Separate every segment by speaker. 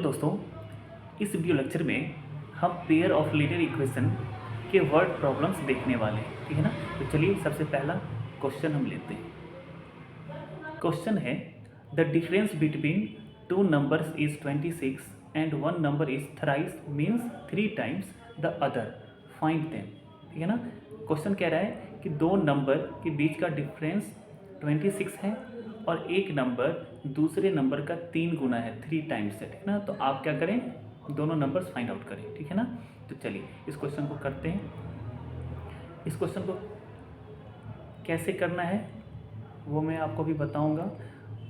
Speaker 1: दोस्तों, इस video lecture में हम पेयर ऑफ लीनियर इक्वेशन के वर्ड प्रॉब्लम्स देखने वाले हैं, ठीक है ना। तो चलिए सबसे पहला क्वेश्चन हम लेते हैं। क्वेश्चन है the difference between two numbers is 26 and one number is thrice means 3 times the other, find them. ठीक है ना। क्वेश्चन कह रहा है कि दो नंबर के बीच का डिफरेंस 26 है और एक नंबर दूसरे नंबर का 3 गुना है, 3 टाइम्स है, ठीक है ना। तो आप क्या करें, दोनों नंबर्स फाइंड आउट करें, ठीक है ना। तो चलिए इस क्वेश्चन को करते हैं। इस क्वेश्चन को कैसे करना है वो मैं आपको भी बताऊंगा,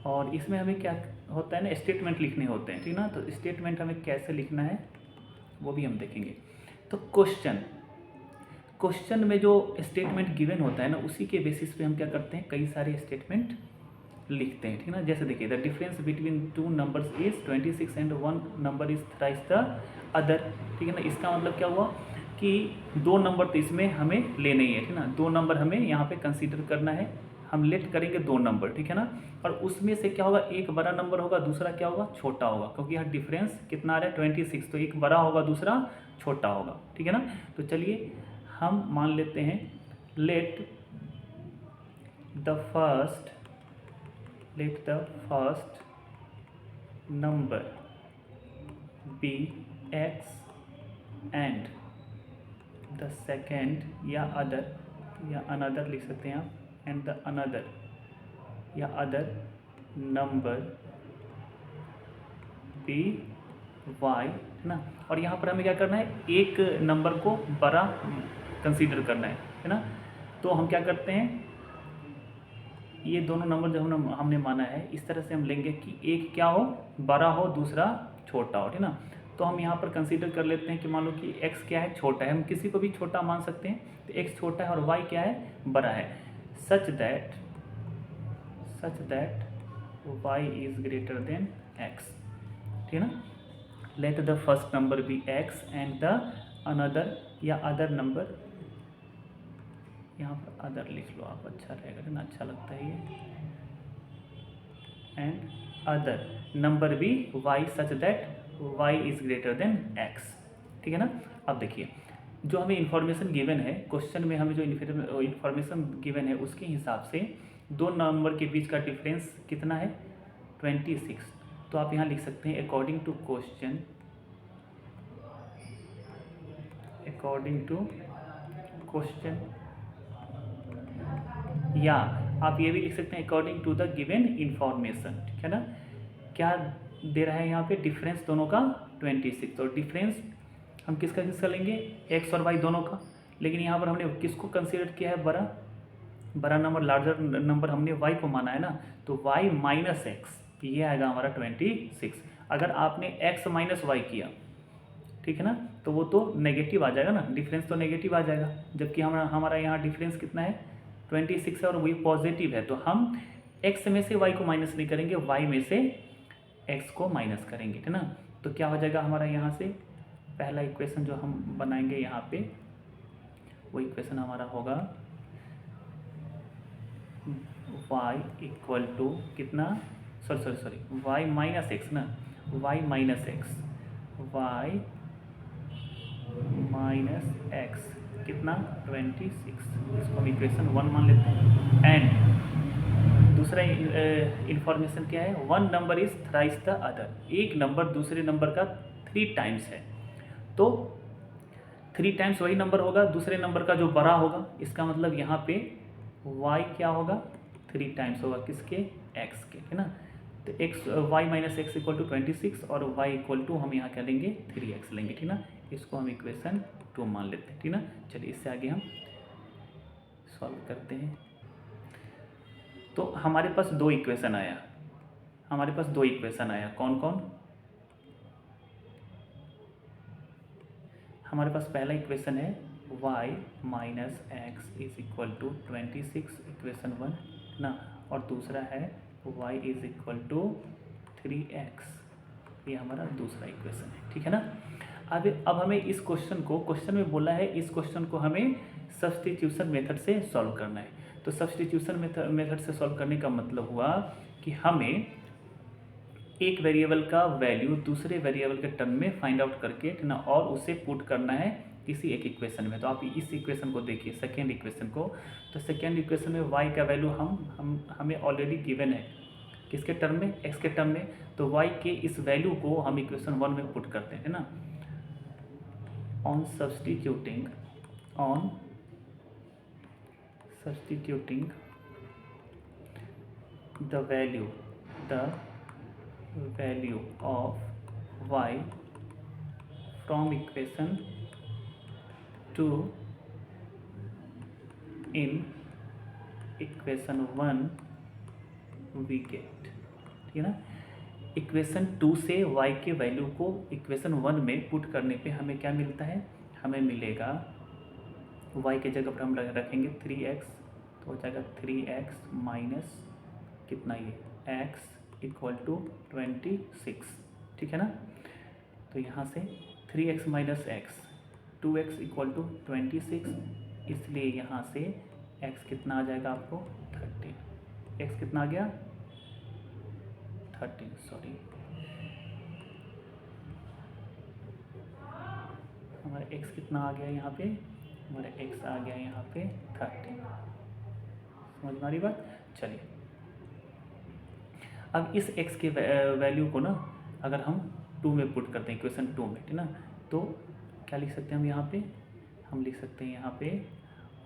Speaker 1: और इसमें हमें क्या होता है ना, स्टेटमेंट लिखने होते हैं, ठीक है ना। तो स्टेटमेंट हमें कैसे लिखना है वो भी हम देखेंगे। तो क्वेश्चन में जो स्टेटमेंट गिवन होता है ना, उसी के बेसिस पे हम क्या करते हैं, कई सारे स्टेटमेंट लिखते हैं, ठीक है ना। जैसे देखिए, the difference between two numbers is 26 and one number is thrice the other, ठीक है ना। इसका मतलब क्या हुआ कि दो नंबर तो इसमें हमें लेने ही है, ठीक है ना। दो नंबर हमें यहाँ पे कंसीडर करना है, हम लेट करेंगे दो नंबर, ठीक है ना। और उसमें से क्या होगा, एक बड़ा नंबर होगा, दूसरा क्या होगा, छोटा होगा, क्योंकि यहाँ डिफरेंस कितना आ रहा है 26, तो एक बड़ा होगा दूसरा छोटा होगा, ठीक है ना। तो चलिए हम मान लेते हैं, late the first number be x and the second या other या another लिख सकते हैं आप, and the another या other number be y, है ना। और यहाँ पर हमें क्या करना है, एक नंबर को बड़ा कंसीडर करना है ना। तो हम क्या करते हैं, ये दोनों नंबर जो हमने माना है, इस तरह से हम लेंगे कि एक क्या हो, बड़ा हो, दूसरा छोटा हो, ठीक ना। तो हम यहाँ पर कंसीडर कर लेते हैं कि मान लो कि x क्या है, छोटा है, हम किसी को भी छोटा मान सकते हैं। तो x छोटा है और y क्या है, बड़ा है। Such that y is greater than x, ठीक है ना। Let the first number be x and the another या अदर नंबर, यहाँ पर अदर लिख लो आप, अच्छा रहेगा ना, अच्छा लगता है ये। एंड अदर नंबर भी y such that y is greater than x, ठीक है ना। अब देखिए, जो हमें इंफॉर्मेशन गिवन है क्वेश्चन में, हमें जो इंफॉर्मेशन गिवन है उसके हिसाब से दो नंबर के बीच का डिफरेंस कितना है, 26। तो आप यहाँ लिख सकते हैं अकॉर्डिंग टू क्वेश्चन, या आप ये भी लिख सकते हैं according to the given information, ठीक है ना। क्या दे रहा है यहाँ पे, डिफरेंस दोनों का 26, और डिफरेंस हम किसका लेंगे, x और y दोनों का। लेकिन यहाँ पर हमने किसको कंसीडर किया है, बड़ा नंबर, लार्जर नंबर हमने y को माना है ना। तो y माइनस एक्स, ये आएगा हमारा 26। अगर आपने x माइनस वाई किया, ठीक है ना, तो वो तो नेगेटिव आ जाएगा ना, डिफरेंस तो नेगेटिव आ जाएगा। जबकि हमारा यहाँ डिफरेंस कितना है, 26 है, और वही पॉजिटिव है। तो हम x में से y को माइनस नहीं करेंगे, y में से x को माइनस करेंगे, ठीक है ना। तो क्या हो जाएगा हमारा, यहाँ से पहला इक्वेशन जो हम बनाएंगे यहाँ पे, वो इक्वेशन हमारा होगा y इक्वल टू कितना, सॉरी y माइनस एक्स ना, y माइनस एक्स कितना, 26। इसको हम इक्वेशन 1 मान लेते हैं। एंड दूसरा इंफॉर्मेशन क्या है, one number is thrice the other, एक नंबर दूसरे नंबर का 3 टाइम्स है। तो 3 टाइम्स वही नंबर होगा, दूसरे नंबर का जो बड़ा होगा। इसका मतलब यहाँ पे y क्या होगा, 3 टाइम्स होगा किसके, x के, है ना। तो y minus x equal to 26 और y इक्वल टू हम यहाँ क्या लेंगे, 3x लेंगे, ठीक ना। इसको हम इक्वेशन 2 मान लेते हैं, ठीक ना। चलिए इससे आगे हम सॉल्व करते हैं। तो हमारे पास दो इक्वेशन आया, कौन कौन, हमारे पास पहला इक्वेशन है y minus x is equal to 26, equation 1 ना। और दूसरा है y is equal to 3x, ये हमारा दूसरा इक्वेशन है, ठीक है ना। अब हमें इस क्वेश्चन में बोला है, इस क्वेश्चन को हमें सब्स्टिट्यूशन मेथड से सॉल्व करना है। तो सब्स्टिट्यूशन मेथड से सॉल्व करने का मतलब हुआ कि हमें एक वेरिएबल का वैल्यू दूसरे वेरिएबल के टर्म में फाइंड आउट करके, है ना, और उसे पुट करना है किसी एक इक्वेशन में। तो आप इस इक्वेशन को देखिए, सेकेंड इक्वेशन को। तो सेकेंड इक्वेशन में y का वैल्यू हमें ऑलरेडी गिवन है, किसके टर्म में, x के टर्म में। तो y के इस वैल्यू को हम इक्वेशन 1 में पुट करते हैं, है ना। On substituting the value of y from equation 2 in equation 1 we get, ठीक है ना। इक्वेशन 2 से y के वैल्यू को इक्वेशन 1 में पुट करने पे हमें क्या मिलता है, हमें मिलेगा y के जगह पर हम रखेंगे 3x, तो हो जाएगा 3x माइनस कितना, ये x इक्वल टू 26, ठीक है ना। तो यहाँ से 3x minus x, 2x equal to 26, इसलिए यहाँ से x कितना आ जाएगा आपको 13। x कितना आ गया 13, सॉरी, हमारा x कितना आ गया यहाँ पे, हमारा x आ गया यहाँ पे 13। समझ में आ रही बात। चलिए अब इस x के वैल्यू को ना अगर हम 2 में पुट करते हैं, इक्वेशन 2 में, ठीक ना, तो क्या लिख सकते हैं हम यहाँ पे, हम लिख सकते हैं यहाँ पे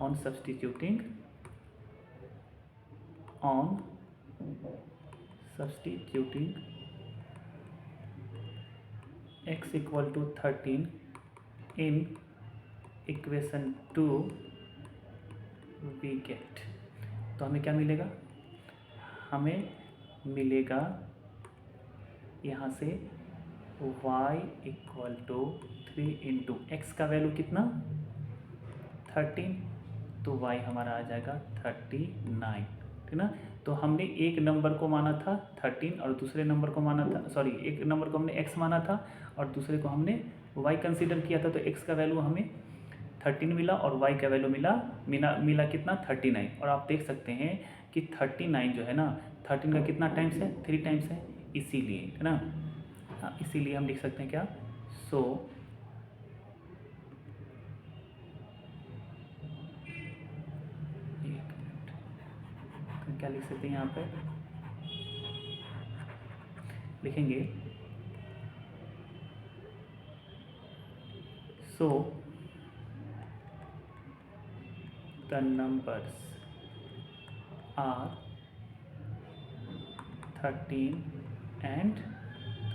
Speaker 1: on substituting x equal to 13 in equation 2 we get. तो हमें क्या मिलेगा, हमें मिलेगा यहाँ से y equal to 3 into x का वैल्यू कितना 13, तो y हमारा आ जाएगा 39, ठीक ना। तो हमने एक नंबर को माना था 13 और दूसरे नंबर को माना था, सॉरी, एक नंबर को हमने x माना था और दूसरे को हमने y कंसीडर किया था। तो x का वैल्यू हमें 13 मिला और y का वैल्यू मिला कितना 39। और आप देख सकते हैं कि 39 जो है ना, 13 का कितना टाइम्स है, 3 टाइम्स है, इसीलिए, है ना। हाँ, इसीलिए हम लिख सकते हैं क्या, सो एक मिनट, तो क्या लिख सकते हैं यहाँ पे, लिखेंगे so the numbers are 13 and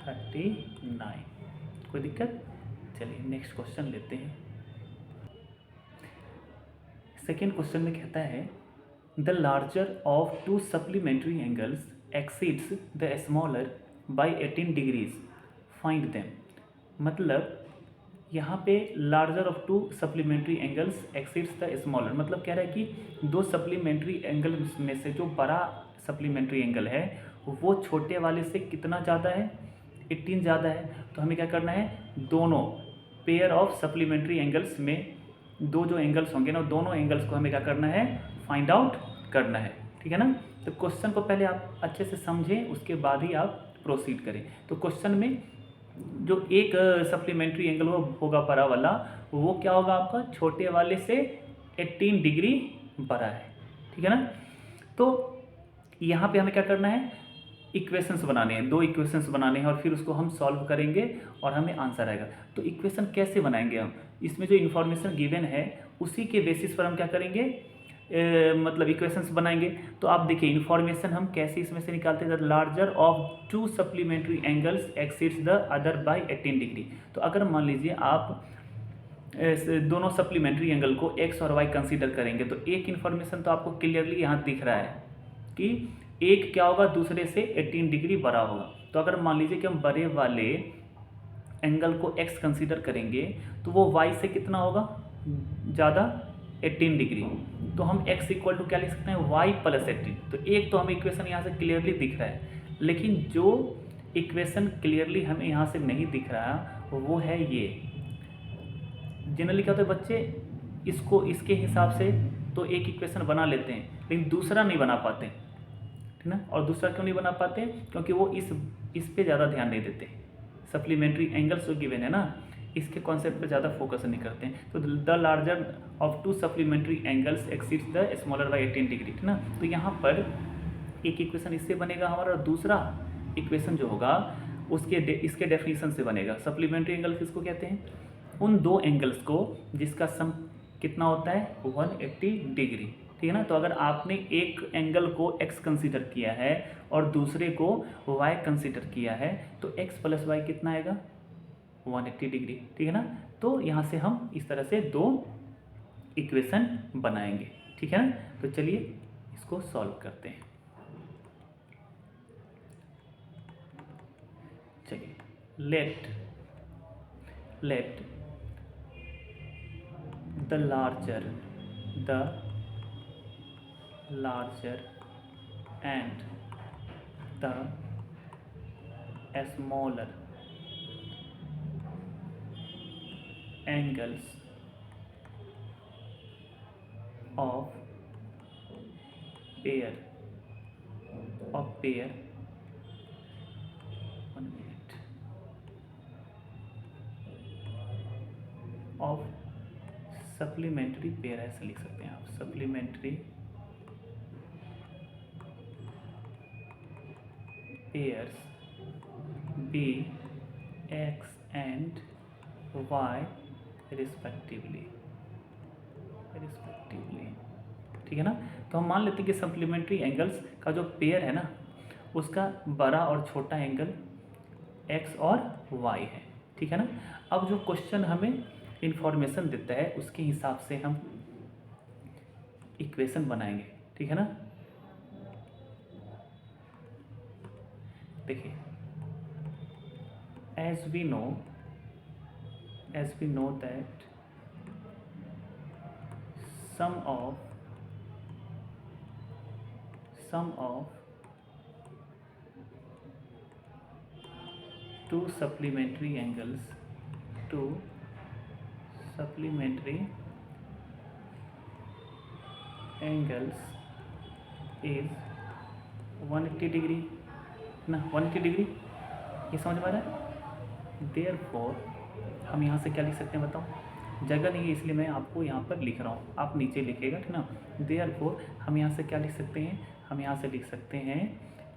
Speaker 1: 39। कोई दिक्कत। चलिए नेक्स्ट क्वेश्चन लेते हैं। सेकेंड क्वेश्चन में कहता है the larger of 2 supplementary angles exceeds the smaller by 18 degrees, find them. मतलब यहाँ पे larger of 2 supplementary angles exceeds the smaller, मतलब कह रहा है कि 2 सप्लीमेंट्री एंगल्स में से जो बड़ा सप्लीमेंट्री एंगल है वो छोटे वाले से कितना ज़्यादा है, 18 ज़्यादा है। तो हमें क्या करना है, दोनों पेयर ऑफ सप्लीमेंट्री एंगल्स में दो जो एंगल्स होंगे ना, दोनों एंगल्स को हमें क्या करना है, फाइंड आउट करना है, ठीक है ना। तो क्वेश्चन को पहले आप अच्छे से समझें, उसके बाद ही आप प्रोसीड करें। तो क्वेश्चन में जो एक सप्लीमेंट्री एंगल होगा बड़ा वाला, वो क्या होगा आपका, छोटे वाले से 18 डिग्री बड़ा है, ठीक है ना। तो यहाँ पे हमें क्या करना है, इक्वेशंस बनाने हैं, 2 इक्वेशंस बनाने हैं और फिर उसको हम सॉल्व करेंगे और हमें आंसर आएगा। तो इक्वेशन कैसे बनाएंगे हम, इसमें जो इन्फॉर्मेशन गिवन है उसी के बेसिस पर हम क्या करेंगे, मतलब इक्वेशंस बनाएंगे। तो आप देखिए इन्फॉर्मेशन हम कैसे इसमें से निकालते हैं, the larger of 2 supplementary angles exceeds the other by 18 degree. तो अगर मान लीजिए आप दोनों सप्लीमेंट्री एंगल को x और y कंसीडर करेंगे, तो एक इन्फॉर्मेशन तो आपको क्लियरली यहाँ दिख रहा है कि एक क्या होगा, दूसरे से 18 डिग्री बड़ा होगा। तो अगर मान लीजिए कि हम बड़े वाले एंगल को x कंसीडर करेंगे तो वो y से कितना होगा, ज़्यादा, 18 डिग्री। तो हम x इक्वल टू क्या लिख सकते हैं, y प्लस 18। तो एक तो हमें इक्वेशन यहाँ से क्लियरली दिख रहा है, लेकिन जो इक्वेशन क्लियरली हमें यहाँ से नहीं दिख रहा वो है ये। जनरली क्या होता है बच्चे, इसको इसके हिसाब से तो एक इक्वेशन बना लेते हैं लेकिन दूसरा नहीं बना पाते, ठीक ना। और दूसरा क्यों नहीं बना पाते, क्योंकि वो इस पे ज़्यादा ध्यान नहीं देते। सप्लीमेंट्री एंगल्स जो गिवन है ना, इसके कॉन्सेप्ट पे ज़्यादा फोकस नहीं करते हैं। तो the larger of to supplementary angles exceeds the smaller by 18 degree, ठीक ना। तो यहाँ पर एक इक्वेशन इससे बनेगा हमारा, और दूसरा इक्वेशन जो होगा इसके डेफिनेशन से बनेगा। सप्लीमेंट्री एंगल किसको कहते हैं, उन दो एंगल्स को जिसका सम कितना होता है 180 डिग्री, ठीक है ना। तो अगर आपने एक एंगल को x कंसीडर किया है और दूसरे को y कंसीडर किया है, तो x प्लस वाई कितना आएगा 180 डिग्री, ठीक है ना। तो यहाँ से हम इस तरह से दो इक्वेशन बनाएंगे, ठीक है ना। तो चलिए इसको सॉल्व करते हैं। चलिए late the larger and the smaller angles of pair 1 minute of supplementary pair, ऐसे लिख सकते हैं आप, supplementary pairs be x and y respectively, ठीक है ना। तो हम मान लेते हैं कि सप्लीमेंट्री एंगल्स का जो पेयर है ना, उसका बड़ा और छोटा एंगल एक्स और वाई है, ठीक है ना। अब जो क्वेश्चन हमें इंफॉर्मेशन देता है उसके हिसाब से हम इक्वेशन बनाएंगे, ठीक है ना। देखिए, as we know that sum of two supplementary angles is 180 degree ना, 180 डिग्री, ये समझ में आ रहा है। देयरफॉर हम यहाँ से क्या लिख सकते हैं बताओ, जगह नहीं है इसलिए मैं आपको यहाँ पर लिख रहा हूँ, आप नीचे लिखिएगा, ठीक ना। देयरफॉर हम यहाँ से क्या लिख सकते हैं, हम यहाँ से लिख सकते हैं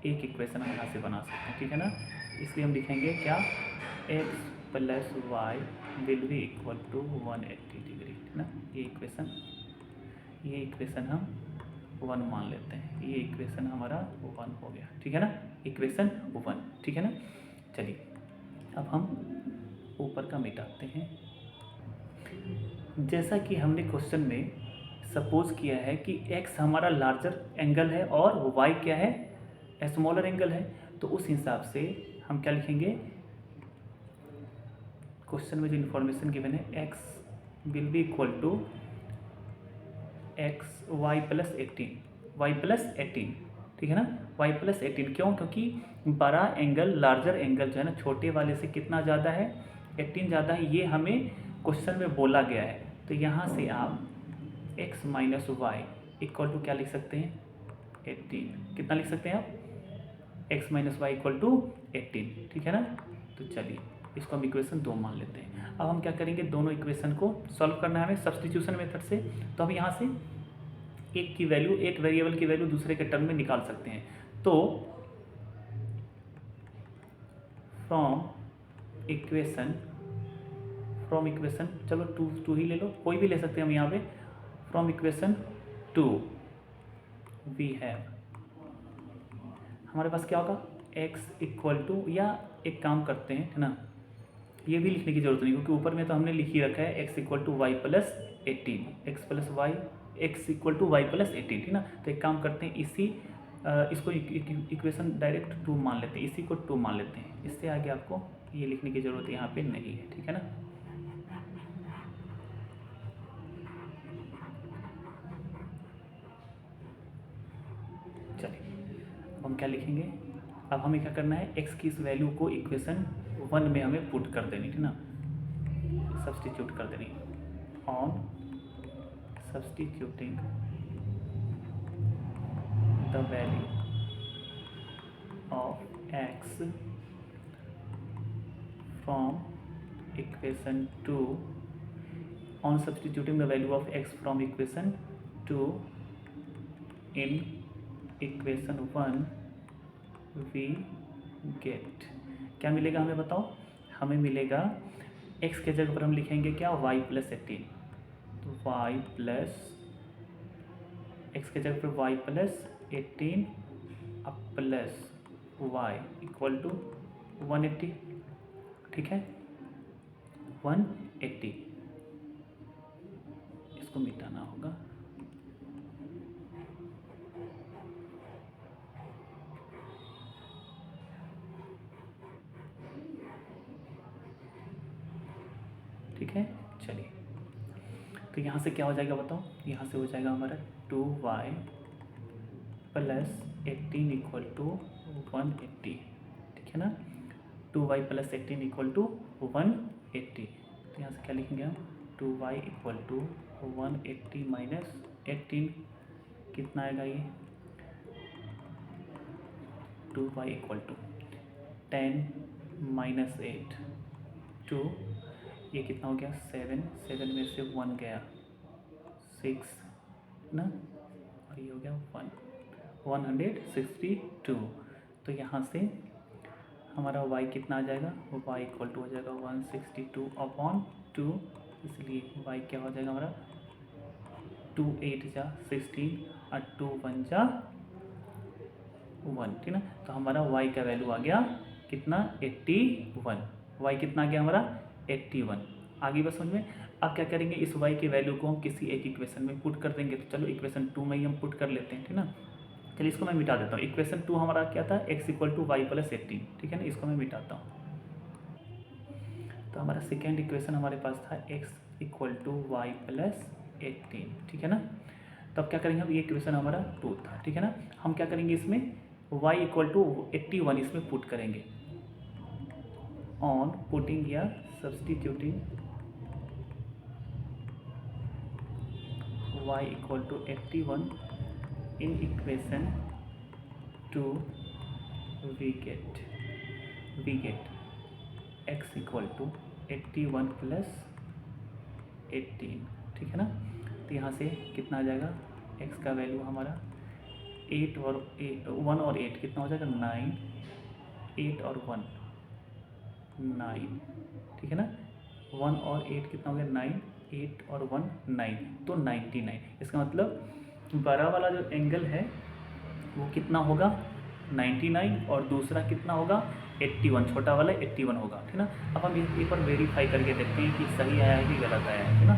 Speaker 1: एक इक्वेशन हम यहाँ से बना सकते हैं, ठीक है ना। इसलिए हम लिखेंगे क्या, x plus y will be equal to 180 degree, ठीक ना। ये इक्वेशन हम 1 मान लेते हैं, ये इक्वेशन हमारा 1 हो गया, ठीक है ना, इक्वेशन 1, ठीक है ना। चलिए अब हम ऊपर का मिटाते हैं। जैसा कि हमने क्वेश्चन में सपोज किया है कि x हमारा लार्जर एंगल है और y क्या है, स्मॉलर एंगल है, तो उस हिसाब से हम क्या लिखेंगे, क्वेश्चन में जो इन्फॉर्मेशन गिवन है x will be equal to x y plus 18, ठीक है ना, y प्लस 18। क्यों, क्योंकि बड़ा एंगल लार्जर एंगल जो है ना छोटे वाले से कितना ज़्यादा है, 18 ज़्यादा है, ये हमें क्वेश्चन में बोला गया है। तो यहाँ से आप x minus y equal to क्या लिख सकते हैं 18, कितना लिख सकते हैं आप, x minus y equal to 18, ठीक है ना। तो चलिए इसको हम इक्वेशन 2 मान लेते हैं। अब हम क्या करेंगे, दोनों इक्वेशन को सॉल्व करना है हमें सब्स्टिट्यूशन मेथड से। तो हम यहाँ से एक वेरिएबल की वैल्यू दूसरे के टर्म में निकाल सकते हैं। तो फ्रॉम इक्वेशन चलो टू ही ले लो, कोई भी ले सकते हैं हम यहाँ पे। फ्रॉम इक्वेशन 2 वी हैव, हमारे पास क्या होगा x इक्वल टू, या एक काम करते हैं, है ना, ये भी लिखने की जरूरत नहीं क्योंकि ऊपर में तो हमने लिख ही रखा है x equal to y plus 18, x equal to y plus 18, ठीक ना। तो एक काम करते हैं, इसको इक्वेशन डायरेक्ट 2 मान लेते हैं, इसी को 2 मान लेते हैं। इससे आगे आपको ये लिखने की ज़रूरत यहाँ पे नहीं है, ठीक है ना। चलिए अब हम क्या लिखेंगे, अब हमें क्या करना है, x की इस वैल्यू को इक्वेशन 1 में हमें पुट कर देनी, ठीक ना, सब्स्टिट्यूट कर देनी। On substituting the value of x from equation 2 on substituting the value of x from equation 2 in equation 1 we get क्या मिलेगा हमें बताओ। हमें मिलेगा x के जगह पर हम लिखेंगे क्या y प्लस 18, तो y प्लस x के जगह पर y प्लस 18 अब प्लस y इक्वल टू 180, ठीक है 180, इसको मिटाना होगा। ठीक है चलिए, तो यहाँ से क्या हो जाएगा बताओ, यहाँ से हो जाएगा हमारा 2y प्लस 18 इक्वल टू 180, ठीक है ना 2y प्लस 18 इक्वल टू 180। तो यहाँ से क्या लिखेंगे हम 2y इक्वल टू 180 माइनस 18 कितना आएगा ये 2y इक्वल टू 10 माइनस 8 2, ये कितना हो गया 7 में से 1 गया 6 ना, और ये हो गया 162। तो यहाँ से हमारा y कितना आ जाएगा, y इक्वल टू हो जाएगा 162 अपॉन 2, इसलिए y क्या हो जाएगा हमारा 2 8 जा 16 और 2 1 जा 1, ठीक ना। तो हमारा y का वैल्यू आ गया कितना 81, y कितना आ गया हमारा 81। आगे बस समझ में। अब क्या करेंगे, इस y के वैल्यू को हम किसी एक इक्वेशन में पुट कर देंगे। तो चलो इक्वेशन 2 में ही हम पुट कर लेते हैं, ठीक ना। चलिए इसको मैं मिटा देता हूँ। इक्वेशन 2 हमारा क्या था, x equal to y plus 18, ठीक है ना। इसको मैं मिटाता हूँ। तो हमारा सेकेंड इक्वेशन हमारे पास था x equal to y plus 18, ठीक है ना। तो अब क्या करेंगे, अब ये इक्वेशन हमारा 2 था, ठीक है ना। हम क्या करेंगे, इसमें y इक्वल टू 81 इसमें पुट करेंगे। ऑन पुटिंग या substituting y equal to 81 in equation 2 we get x equal to 81 plus 18, ठीक है ना। तो यहाँ से कितना आ जाएगा, x का वैल्यू हमारा 1 और 8 कितना हो जाएगा 9, 8 और 1 9, ठीक है ना। 1 और 8 कितना हो गया 9, 8 और 1 9, तो 99। इसका मतलब बड़ा वाला जो एंगल है वो कितना होगा 99 और दूसरा कितना होगा 81, छोटा वाला 81 होगा, ठीक ना। अब हम एक बार वेरीफाई करके देखते हैं कि सही आया है कि गलत आया है, ठीक ना।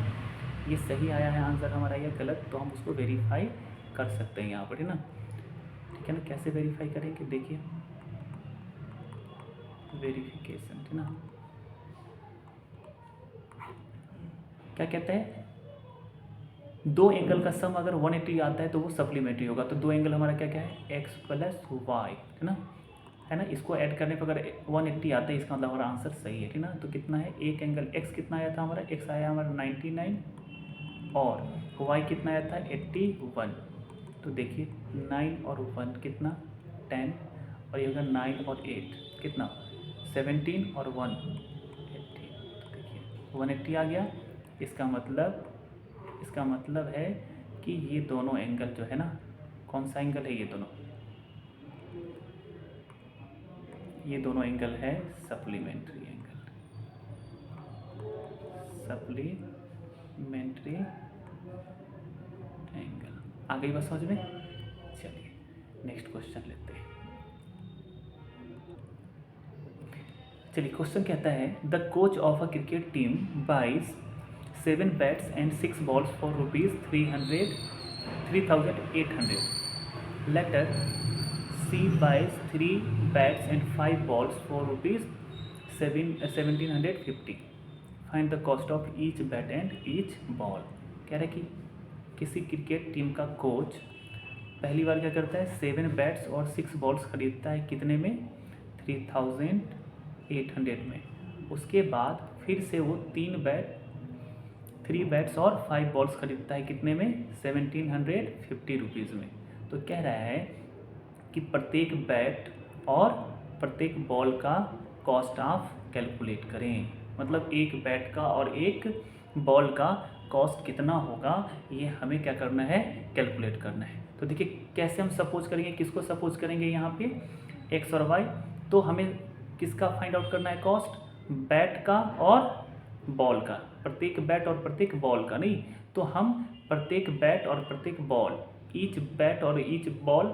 Speaker 1: ये सही आया है आंसर हमारा या गलत, तो हम उसको वेरीफाई कर सकते हैं यहाँ पर, ठीक ना। ठीक है ना, कैसे वेरीफाई करेंगे देखिए, वेरिफिकेशन, ठीक ना। क्या कहते हैं, दो एंगल का सम अगर 180 आता है तो वो सप्लीमेंट्री होगा। तो दो एंगल हमारा क्या क्या है x प्लस वाई, है ना। इसको ऐड करने पर अगर 180 आता है इसका मतलब हमारा आंसर सही है, ठीक ना। तो कितना है, एक एंगल x कितना आया था हमारा, x आया हमारा 99 और y कितना आया था 81। तो देखिए 9 और 1 कितना 10, और ये होगा 9 और 8 कितना 17 और 1 18। तो देखिए 180 आ गया। इसका मतलब है कि ये दोनों एंगल जो है ना, कौन सा एंगल है, ये दोनों एंगल है सप्लीमेंट्री एंगल, सप्लीमेंट्री एंगल। आ गई बात समझ में। चलिए नेक्स्ट क्वेश्चन लेते हैं। चलिए क्वेश्चन कहता है, the coach of a cricket team buys 7 bats and 6 balls for ₹3,800. Later, C buys 3 bats and 5 balls for ₹1,750. Find the cost of each bat and each ball. कह रहा है कि किसी क्रिकेट टीम का कोच पहली बार क्या करता है, 7 बैट्स और 6 बॉल्स खरीदता है, कितने में 3,800 में। उसके बाद फिर से वो 3 बैट्स और 5 बॉल्स खरीदता है, कितने में 1,750 रुपीज़ में। तो कह रहा है कि प्रत्येक बैट और प्रत्येक बॉल का कॉस्ट आप कैलकुलेट करें। मतलब एक बैट का और एक बॉल का कॉस्ट कितना होगा ये हमें क्या करना है, कैलकुलेट करना है। तो देखिए कैसे हम सपोज करेंगे, किसको सपोज करेंगे यहाँ पे एक्स और वाई। तो हमें किसका फाइंड आउट करना है कॉस्ट, बैट का और बॉल का, प्रत्येक बैट और प्रत्येक बॉल का नहीं। तो हम प्रत्येक बैट और प्रत्येक बॉल, ईच बैट और ईच बॉल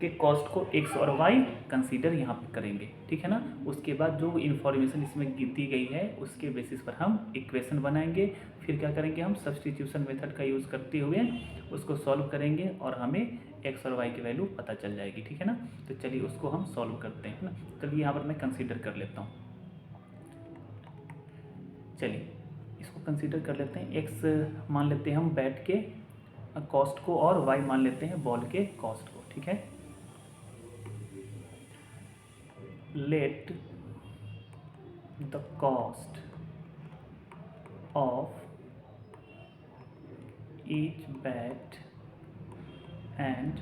Speaker 1: के कॉस्ट को एक्स और वाई कंसीडर यहाँ पे करेंगे, ठीक है ना। उसके बाद जो इन्फॉर्मेशन इसमें दी गई है उसके बेसिस पर हम इक्वेशन बनाएंगे। फिर क्या करेंगे, हम सब्स्टिट्यूशन मेथड का यूज़ करते हुए उसको सॉल्व करेंगे और हमें एक्स और वाई की वैल्यू पता चल जाएगी, ठीक है ना। तो चलिए उसको हम सॉल्व करते हैं ना। चलिए यहाँ पर मैं कंसीडर कर लेता हूँ। चलिए इसको कंसीडर कर लेते हैं। एक्स मान लेते हैं हम बैट के कॉस्ट को और वाई मान लेते हैं बॉल के कॉस्ट को, ठीक है। Let the cost of each bat and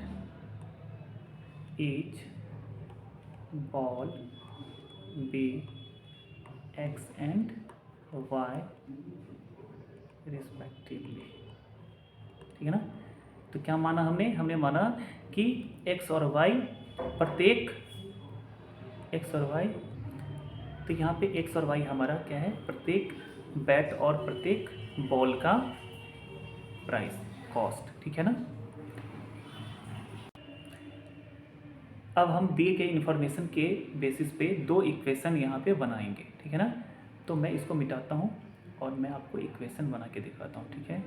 Speaker 1: each ball be x and y respectively, ठीक है ना। तो क्या माना हमने माना कि x और y प्रत्येक x और y, तो यहाँ पे x और y हमारा क्या है, प्रत्येक बैट और प्रत्येक बॉल का प्राइस कॉस्ट, ठीक है ना। अब हम दिए गए इन्फॉर्मेशन के बेसिस पे दो इक्वेशन यहाँ पे बनाएंगे, ठीक है ना। तो मैं इसको मिटाता हूँ और मैं आपको इक्वेशन बना के दिखाता हूँ, ठीक है।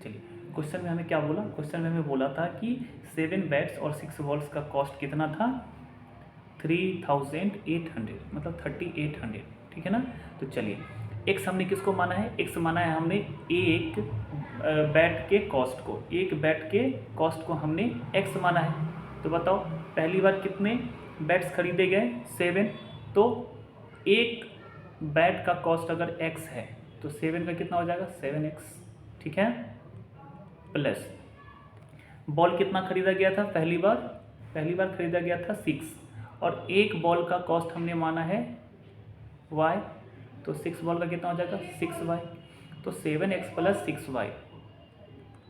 Speaker 1: चलिए क्वेश्चन में हमें क्या बोला, क्वेश्चन में हमें बोला था कि 7 बैट्स और 6 बॉल्स का कॉस्ट कितना था, 3800, मतलब 3800, ठीक है ना। तो चलिए एक्स हमने किसको माना है, एक्स माना है हमने एक बैट के कॉस्ट को, एक बैट के कॉस्ट को हमने एक्स माना है। तो बताओ पहली बार कितने बैट्स खरीदे गए, 7। तो एक बैट का कॉस्ट अगर एक्स है तो 7 का कितना हो जाएगा, 7x, ठीक है। प्लस बॉल कितना खरीदा गया था, पहली बार खरीदा गया था 6, और एक बॉल का कॉस्ट हमने माना है y, तो 6 बॉल का कितना हो जाएगा, 6y। तो 7x प्लस 6y,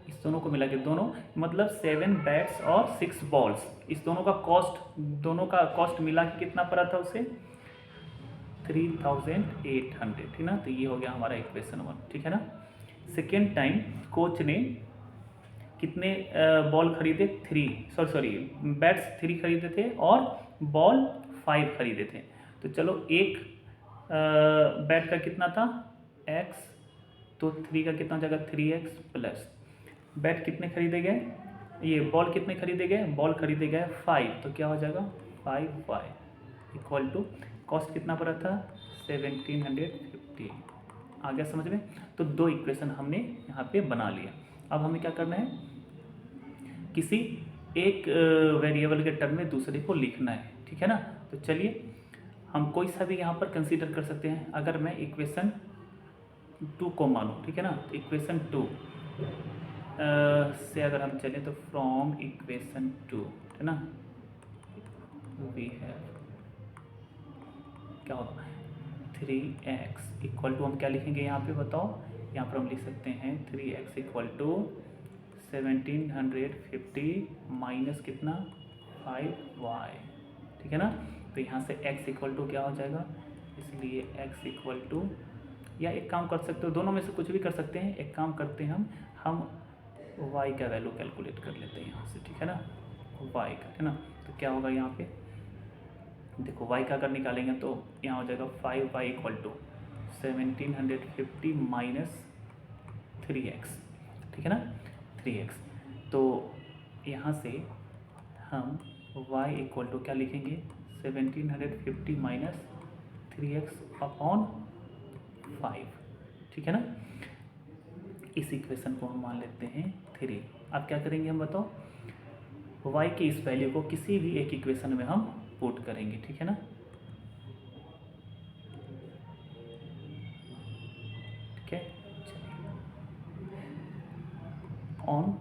Speaker 1: इस दोनों को मिला के दोनों मतलब 7 बैट्स और 6 बॉल्स, इस दोनों का कॉस्ट मिला के कितना पड़ा था उसे, 3800, ठीक ना। तो ये हो गया हमारा इक्वेशन 1, ठीक है ना। सेकेंड टाइम कोच ने कितने बॉल खरीदे, बैट्स 3 खरीदे थे और बॉल 5 खरीदे थे। तो चलो एक बैट का कितना था x, तो 3 का कितना हो जाएगा 3x, प्लस बैट कितने खरीदे गए, ये बॉल कितने खरीदे गए, बॉल खरीदे गए 5, तो क्या हो जाएगा 5y इक्वल टू कॉस्ट कितना पड़ा था 1750। आ गया समझ में। तो दो इक्वेशन हमने यहाँ पे बना लिया। अब हमें क्या करना है, किसी एक वेरिएबल के टर्म में दूसरे को लिखना है, ठीक है ना। तो चलिए हम कोई सा भी यहाँ पर कंसीडर कर सकते हैं। अगर मैं इक्वेशन 2 को मानूँ, ठीक है ना। तो इक्वेशन 2 से अगर हम चलें तो फ्रॉम इक्वेशन 2, है ना, वी हैव क्या होगा 3x इक्वल टू, हम क्या लिखेंगे यहाँ पे बताओ, यहाँ पर हम लिख सकते हैं 3x इक्वल टू 1750 माइनस कितना 5y, ठीक है ना। तो यहाँ से x इक्वल टू क्या हो जाएगा, इसलिए x इक्वल टू, या एक काम कर सकते हो, दोनों में से कुछ भी कर सकते हैं। एक काम करते हैं हम y का वैल्यू कैलकुलेट कर लेते हैं यहाँ से, ठीक है ना, y का, है ना। तो क्या होगा यहाँ पे देखो, y का अगर निकालेंगे तो यहाँ हो जाएगा 5y equal to 1750 minus 3x, ठीक है ना, 3x। तो यहाँ से हम y इक्वल टू क्या लिखेंगे 1750 माइनस 3x अपॉन 5, ठीक है ना। इस इक्वेशन को हम मान लेते हैं 3। अब क्या करेंगे हम बताओ, y की इस वैल्यू को किसी भी एक इक्वेशन में हम पुट करेंगे, ठीक है ना। ठीक है, चलिए ऑन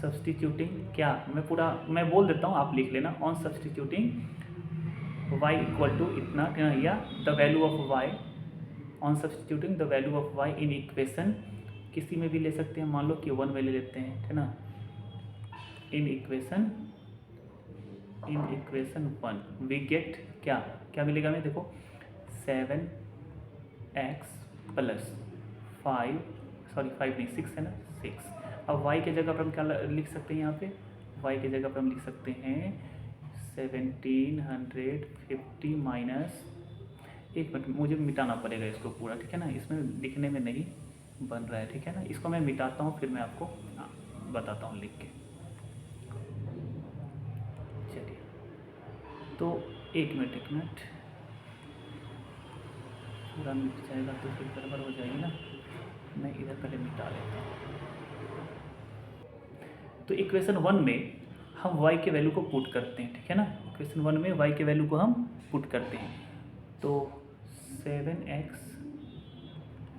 Speaker 1: सब्सटीट्यूटिंग क्या, मैं बोल देता हूँ, आप लिख लेना। On substituting y equal to इतना, या the value of y, on substituting the value of y in equation, किसी में भी ले सकते हैं, मान लो कि 1 वैल्यू लेते हैं, है ना, इन इक्वेशन 1 वी गेट क्या क्या मिलेगा हमें, देखो 7x प्लस 5 नहीं 6 है ना, 6। अब y के जगह पर हम क्या लिख सकते हैं, यहाँ पे y के जगह पर हम लिख सकते हैं 1750 माइनस, एक मिनट मुझे मिटाना पड़ेगा इसको पूरा, ठीक है ना, इसमें लिखने में नहीं बन रहा है, ठीक है ना, इसको मैं मिटाता हूँ, फिर मैं आपको बताता हूँ लिख के। चलिए, तो एक मिनट पूरा मिट जाएगा तो फिर गड़बड़ हो जाएगी ना, मैं इधर पहले मिटा लेता हूँ। तो इक्वेशन 1 में हम y के वैल्यू को पुट करते हैं, ठीक है ना, इक्वेशन 1 में y के वैल्यू को हम पुट करते हैं, तो 7x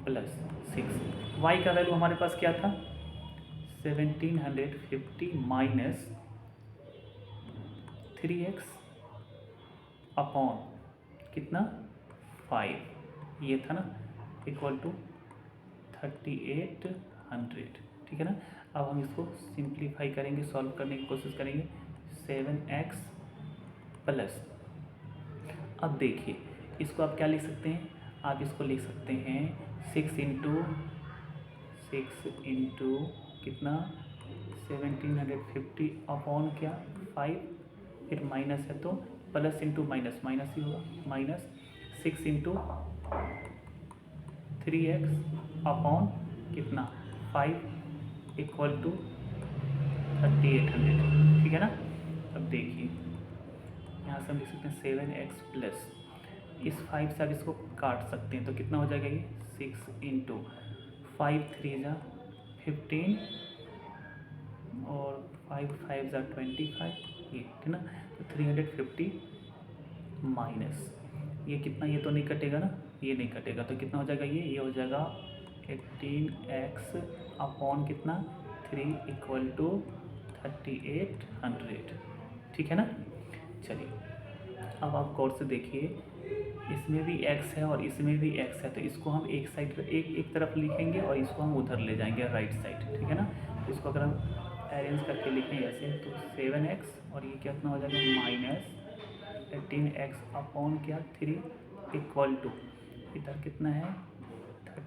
Speaker 1: प्लस 6, y का वैल्यू हमारे पास क्या था 1750 माइनस 3x अपॉन कितना 5, ये था ना, इक्वल टू 3800, ठीक है ना। अब हम इसको सिंप्लीफाई करेंगे, सॉल्व करने की कोशिश करेंगे, 7x प्लस, अब देखिए इसको आप क्या लिख सकते हैं, आप इसको लिख सकते हैं 6 इंटू कितना 1750 अपॉन क्या 5, फिर माइनस है तो प्लस इंटू माइनस माइनस ही होगा, माइनस 6 इंटू 3x अपॉन कितना 5 इक्वल टू 3800, ठीक है ना। अब देखिए यहाँ से हम लिख सकते हैं 7x प्लस, इस 5 से आप इसको काट सकते हैं, तो कितना हो जाएगा ये 6 इंटू 5 3 जा 15 और 5 5 जा 25, ये ठीक है ना, तो 350 माइनस ये कितना, ये तो नहीं कटेगा ना, ये नहीं कटेगा, तो कितना हो जाएगा ये हो जाएगा 18x अपॉन कितना 3 इक्वल टू 3800, ठीक है ना। चलिए अब आप गौर से देखिए, इसमें भी x है और इसमें भी x है, तो इसको हम एक साइड एक तरफ लिखेंगे और इसको हम उधर ले जाएंगे राइट साइड, ठीक है ना। तो इसको अगर हम अरेंज करके लिखें ऐसे, तो 7x और ये कितना हो जाएगा माइनस 18x अपॉन क्या 3 इक्वल टू, इधर कितना है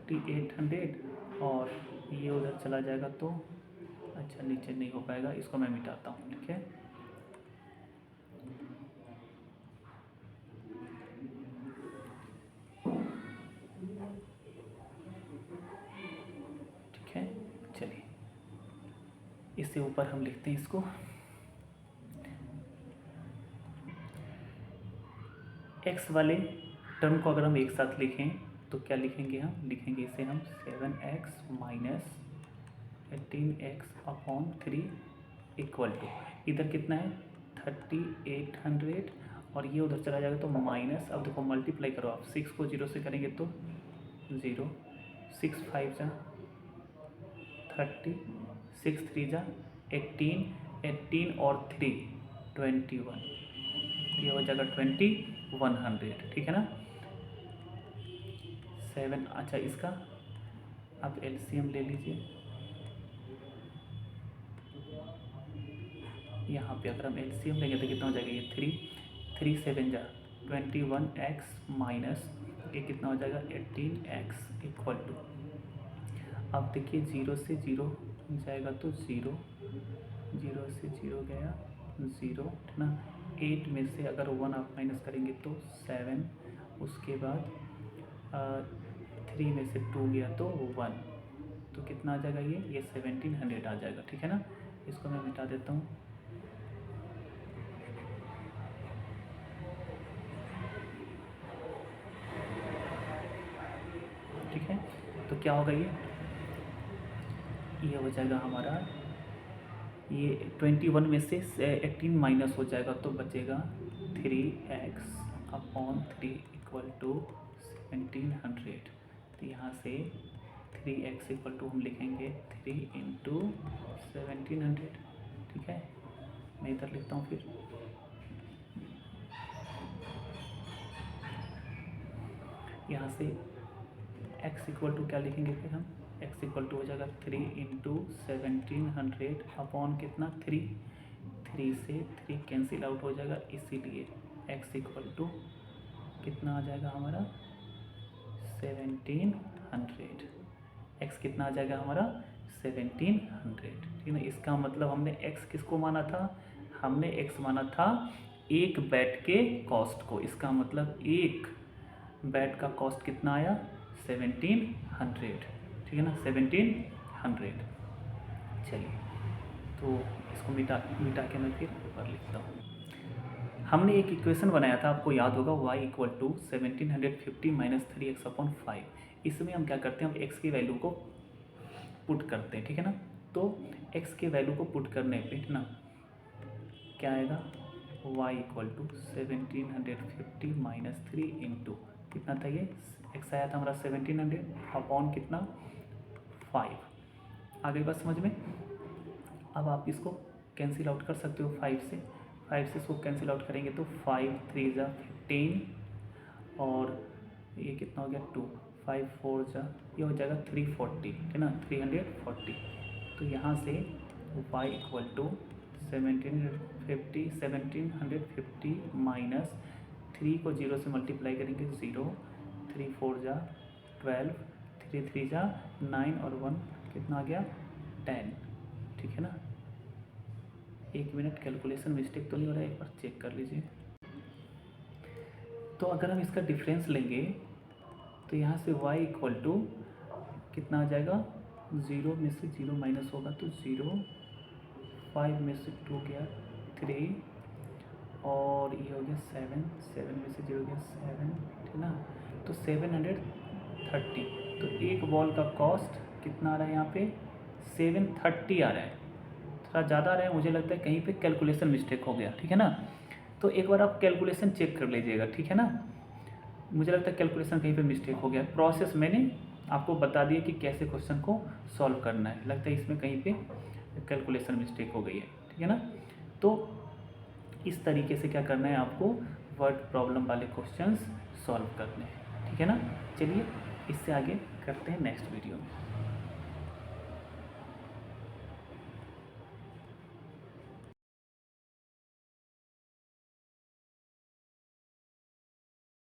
Speaker 1: 3800 और ये उधर चला जाएगा, तो अच्छा नीचे नहीं हो पाएगा, इसको मैं मिटाता हूँ, ठीक है। ठीक है, चलिए इससे ऊपर हम लिखते हैं इसको, x वाले टर्म को अगर हम एक साथ लिखें तो क्या लिखेंगे, हम लिखेंगे इसे हम 7x minus 18x upon 3 equal to, इधर कितना है 3800 और ये उधर चला जाएगा तो माइनस, अब देखो मल्टीप्लाई करो आप, 6 को 0 से करेंगे तो 0, 6 5 जा 30, 6 3 जा 18 और 3 21, ये हो जाएगा 2100, ठीक है ना। 7, अच्छा इसका आप एलसीएम ले लीजिए, यहाँ पे अगर हम एलसीएम लेंगे तो कितना हो जाएगा ये 3 7 जा 21x माइनस ये कितना हो जाएगा 18x इक्वल टू, अब देखिए 0 से 0 जाएगा तो 0, 0 से 0 गया 0, है ना। 8 में से अगर 1 आप माइनस करेंगे तो 7, उसके बाद 3 में से 2 गया तो 1, तो कितना आ जाएगा ये 1700 आ जाएगा, ठीक है ना। इसको मैं मिटा देता हूँ, ठीक है। तो क्या होगा ये हो जाएगा हमारा, ये 21 में से 18 माइनस हो जाएगा तो बचेगा 3x अपॉन 3 इक्वल टू 1700, तो यहाँ से 3x = हम लिखेंगे 3 × 1700, ठीक है। मैं इधर लिखता हूँ, फिर यहाँ से x = क्या लिखेंगे, फिर हम x = हो जाएगा 3 × 1700 अपॉन कितना 3, 3 से 3 कैंसिल आउट हो जाएगा, इसीलिए x = कितना आ जाएगा हमारा 1700। x कितना आ जाएगा हमारा 1700, ठीक है ना। इसका मतलब हमने x किसको माना था, हमने x माना था एक बैट के कॉस्ट को। इसका मतलब एक बैट का कॉस्ट कितना आया 1700, ठीक है ना, 1700। चलिए, तो इसको मिटा के मैं फिर ऊपर लिखता हूँ। हमने एक इक्वेशन बनाया था, आपको याद होगा, y = 1750 - 3x/5। इसमें हम क्या करते हैं, हम x की वैल्यू को पुट करते हैं, ठीक है ना। तो x के वैल्यू को पुट करने पे ना क्या आएगा, y = 1750 - 3 इंटू कितना था, ये x आया था हमारा 1700 अपॉन कितना 5। आ गई बात समझ में। अब आप इसको कैंसिल आउट कर सकते हो 5 से इसको कैंसिल आउट करेंगे तो 5 3 = 15 और ये कितना हो गया 2, 5 4 ये हो जाएगा 340, है ना, 340। तो यहाँ से y = 1750 माइनस 3 को 0 से मल्टीप्लाई करेंगे 0, 3 4 = 12, 3 3 = 9 और 1 कितना आ गया 10, ठीक है ना। 1 मिनट, कैलकुलेशन मिस्टेक तो नहीं हो रहा है, एक बार चेक कर लीजिए। तो अगर हम इसका डिफरेंस लेंगे तो यहाँ से y = कितना आ जाएगा, 0 में से 0 माइनस होगा तो 0, 5 में से 2 गया 3 और ये हो गया 7, 7 में से 0 गया 7, ठीक ना। तो 730। तो एक बॉल का कॉस्ट कितना आ रहा है यहाँ पे 730 आ रहा है, थोड़ा ज़्यादा आ रहा है, मुझे लगता है कहीं पे कैलकुलेशन मिस्टेक हो गया, ठीक है ना। तो एक बार आप कैलकुलेशन चेक कर लीजिएगा, ठीक है ना। मुझे लगता है कैलकुलेशन कहीं पे मिस्टेक हो गया। प्रोसेस मैंने आपको बता दिया कि कैसे क्वेश्चन को सॉल्व करना है, लगता है इसमें कहीं पे कैलकुलेशन मिस्टेक हो गई है, ठीक है ना। तो इस तरीके से क्या करना है आपको, वर्ड प्रॉब्लम वाले क्वेश्चंस सॉल्व करने हैं, ठीक है ना। चलिए इससे आगे करते हैं नेक्स्ट वीडियो में।